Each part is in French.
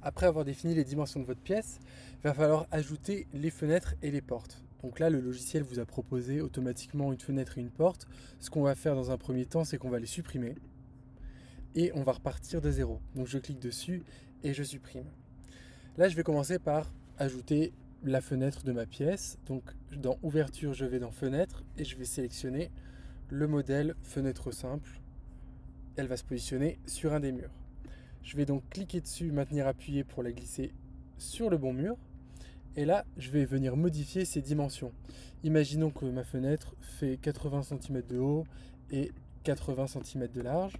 Après avoir défini les dimensions de votre pièce, il va falloir ajouter les fenêtres et les portes. Donc là, le logiciel vous a proposé automatiquement une fenêtre et une porte. Ce qu'on va faire dans un premier temps, c'est qu'on va les supprimer et on va repartir de zéro. Donc je clique dessus et je supprime. Là, je vais commencer par ajouter la fenêtre de ma pièce. Donc dans ouverture, je vais dans fenêtre et je vais sélectionner le modèle fenêtre simple. Elle va se positionner sur un des murs. Je vais donc cliquer dessus, maintenir appuyé pour la glisser sur le bon mur. Et là, je vais venir modifier ses dimensions. Imaginons que ma fenêtre fait 80 cm de haut et 80 cm de large.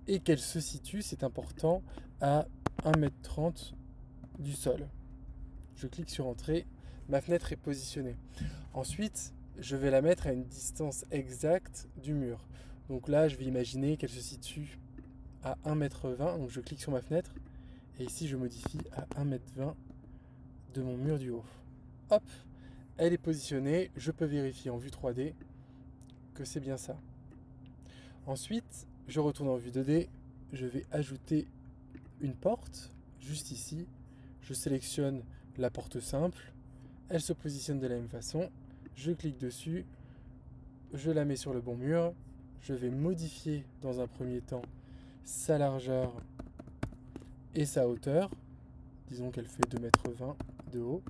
Et qu'elle se situe, c'est important, à 1,30 m du sol. Je clique sur Entrée, ma fenêtre est positionnée. Ensuite, je vais la mettre à une distance exacte du mur. Donc là, je vais imaginer qu'elle se situe à 1,20 m. Donc je clique sur ma fenêtre et ici je modifie à 1,20 m de mon mur du haut. Hop, elle est positionnée. Je peux vérifier en vue 3D que c'est bien ça. Ensuite, je retourne en vue 2D. Je vais ajouter une porte juste ici. Je sélectionne la porte simple. Elle se positionne de la même façon. Je clique dessus. Je la mets sur le bon mur. Je vais modifier dans un premier temps sa largeur et sa hauteur. Disons qu'elle fait 2,20 m de haut.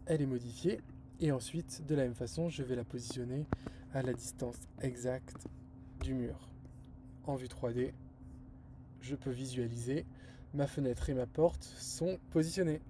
Elle est modifiée. Et ensuite, de la même façon, je vais la positionner à la distance exacte du mur. En vue 3D, je peux visualiser ma fenêtre et ma porte sont positionnées.